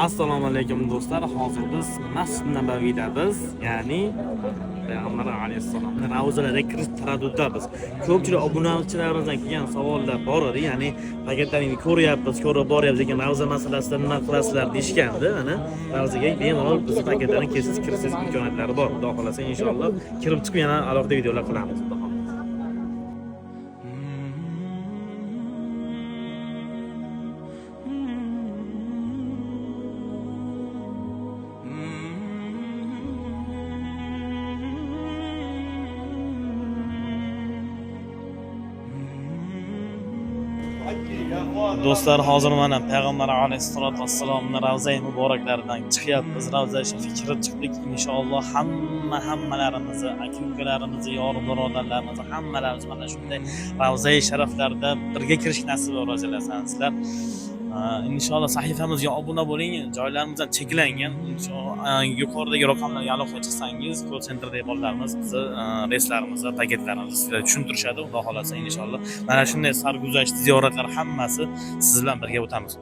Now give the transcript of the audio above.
Assalomu alaykum do'stlar. Hozir biz Masjid Nabaviydamiz, ya'ni Payg'ambar alayhissalom ravzalariga kirish taraddudidamiz. Ko'pchilik obunachilarimizdan kelgan savollar bor edi, ya'ni paketlaringni ko'ryapmiz, ko'rib boryapmiz, lekin ravza masalasida nima qilasizlar deyishgandi. Mana ravzaga bemalol biz paketlarni kesish kirisiz imkoniyatlari bor. Xudo xolasa inshaalloh kirib chiqib yana alohida videolar qilamiz. Do'stlar, hozir mana Payg'ambar alayhisolatu vassalomning ravza muboraklaridan chiqyapmiz. Ravza sharifiga kirib chiqdik. Inshaalloh hammalarimizni, aka-ukalarimizni, yor birodarlarimizni hammalarimiz mana shunday ravza sharaflarida birga kirish nasib ro'jalasizlar. Inshaalloh sahifamizga obuna bo'ling. Joylarimizdan cheklangan. Yuqoridagi raqamlarga aloqa qilsangiz, call centerdagi bolalarimiz bizni reyslarimizni, paketlarimizni sizga tushuntirishadi. Xudo xolasa inshaalloh mana shunday sarguzasht ziyoratlar hammasi siz bilan birga o'tamiz.